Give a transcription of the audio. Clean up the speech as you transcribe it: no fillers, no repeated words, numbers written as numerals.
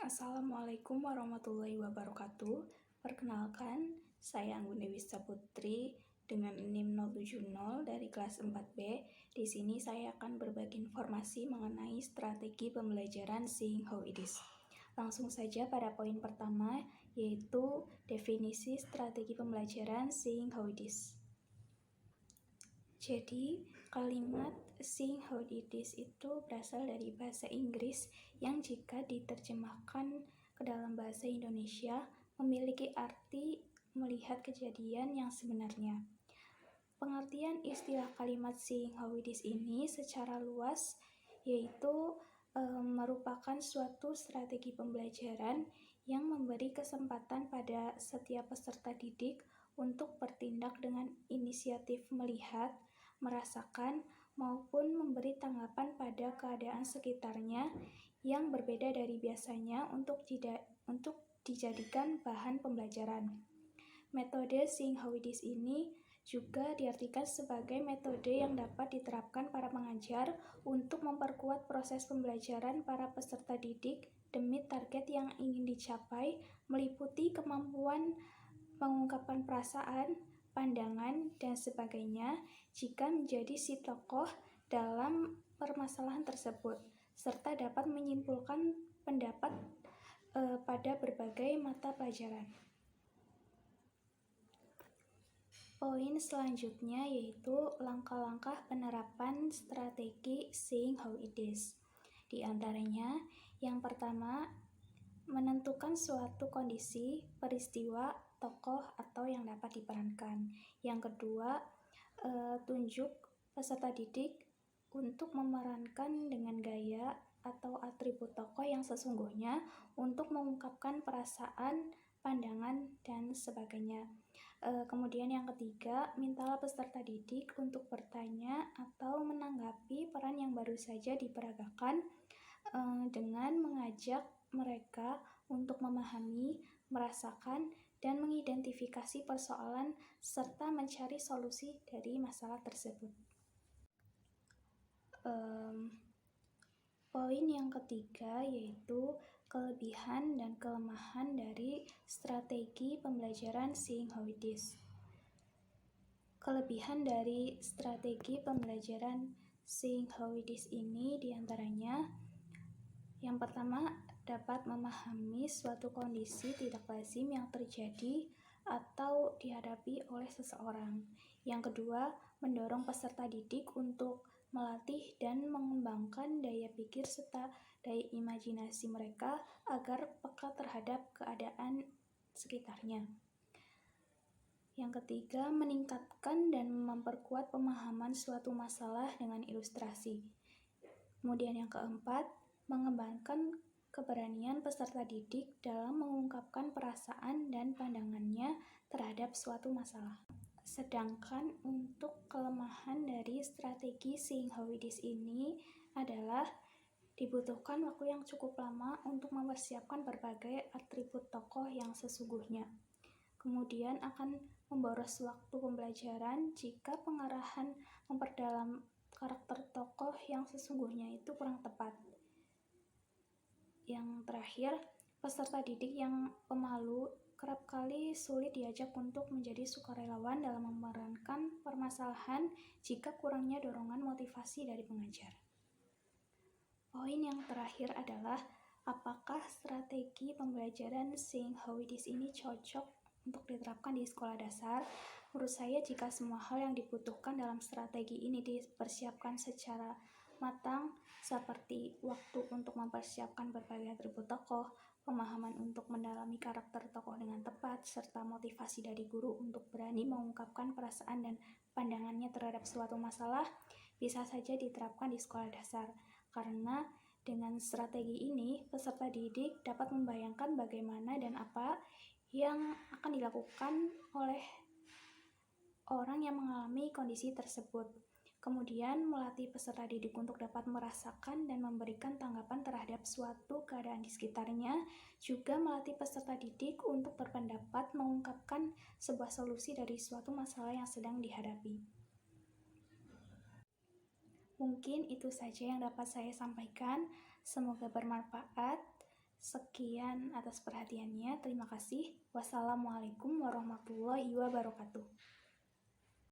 Assalamualaikum warahmatullahi wabarakatuh. Perkenalkan, saya Anggun Dewi Saputri dengan NIM 070 dari kelas 4B. Di sini saya akan berbagi informasi mengenai strategi pembelajaran Seeing How It Is. Langsung saja pada poin pertama, yaitu definisi strategi pembelajaran Seeing How It Is. Jadi, kalimat Seeing How It Is itu berasal dari bahasa Inggris yang jika diterjemahkan ke dalam bahasa Indonesia memiliki arti melihat kejadian yang sebenarnya. Pengertian istilah kalimat Seeing How It Is ini secara luas yaitu merupakan suatu strategi pembelajaran yang memberi kesempatan pada setiap peserta didik untuk bertindak dengan inisiatif melihat, merasakan, maupun memberi tanggapan pada keadaan sekitarnya yang berbeda dari biasanya untuk dijadikan bahan pembelajaran. Metode Seeing How It Is ini juga diartikan sebagai metode yang dapat diterapkan para pengajar untuk memperkuat proses pembelajaran para peserta didik demi target yang ingin dicapai, meliputi kemampuan mengungkapkan perasaan, pandangan, dan sebagainya jika menjadi si tokoh dalam permasalahan tersebut, serta dapat menyimpulkan pendapat pada berbagai mata pelajaran. Poin selanjutnya yaitu langkah-langkah penerapan strategi Seeing How It Is. Di antaranya, yang pertama, menentukan suatu kondisi, peristiwa, tokoh, atau yang dapat diperankan. Yang kedua, tunjuk peserta didik untuk memerankan dengan gaya atau atribut tokoh yang sesungguhnya untuk mengungkapkan perasaan, pandangan, dan sebagainya. Kemudian yang ketiga, mintalah peserta didik untuk bertanya atau menanggapi peran yang baru saja diperagakan dengan mengajak mereka untuk memahami, merasakan, dan mengidentifikasi persoalan serta mencari solusi dari masalah tersebut. Poin yang ketiga yaitu kelebihan dan kelemahan dari strategi pembelajaran Seeing How It Is. Kelebihan dari strategi pembelajaran Seeing How It Is ini diantaranya, yang pertama, dapat memahami suatu kondisi tidak lazim yang terjadi atau dihadapi oleh seseorang. Yang kedua, mendorong peserta didik untuk melatih dan mengembangkan daya pikir serta daya imajinasi mereka agar peka terhadap keadaan sekitarnya. Yang ketiga, meningkatkan dan memperkuat pemahaman suatu masalah dengan ilustrasi. Kemudian yang keempat, mengembangkan keberanian peserta didik dalam mengungkapkan perasaan dan pandangannya terhadap suatu masalah. Sedangkan untuk kelemahan dari strategi Seeing How It Is ini adalah dibutuhkan waktu yang cukup lama untuk mempersiapkan berbagai atribut tokoh yang sesungguhnya. Kemudian akan memboros waktu pembelajaran jika pengarahan memperdalam karakter tokoh yang sesungguhnya itu kurang tepat. Yang terakhir, peserta didik yang pemalu kerap kali sulit diajak untuk menjadi sukarelawan dalam memerankan permasalahan jika kurangnya dorongan motivasi dari pengajar. Poin yang terakhir adalah apakah strategi pembelajaran Seeing How It Is ini cocok untuk diterapkan di sekolah dasar? Menurut saya, jika semua hal yang dibutuhkan dalam strategi ini dipersiapkan secara matang, seperti waktu untuk mempersiapkan berbagai atribut tokoh, pemahaman untuk mendalami karakter tokoh dengan tepat, serta motivasi dari guru untuk berani mengungkapkan perasaan dan pandangannya terhadap suatu masalah, bisa saja diterapkan di sekolah dasar. Karena dengan strategi ini, peserta didik dapat membayangkan bagaimana dan apa yang akan dilakukan oleh orang yang mengalami kondisi tersebut. Kemudian melatih peserta didik untuk dapat merasakan dan memberikan tanggapan terhadap suatu keadaan di sekitarnya, juga melatih peserta didik untuk berpendapat mengungkapkan sebuah solusi dari suatu masalah yang sedang dihadapi. Mungkin itu saja yang dapat saya sampaikan. Semoga bermanfaat. Sekian atas perhatiannya. Terima kasih. Wassalamualaikum warahmatullahi wabarakatuh.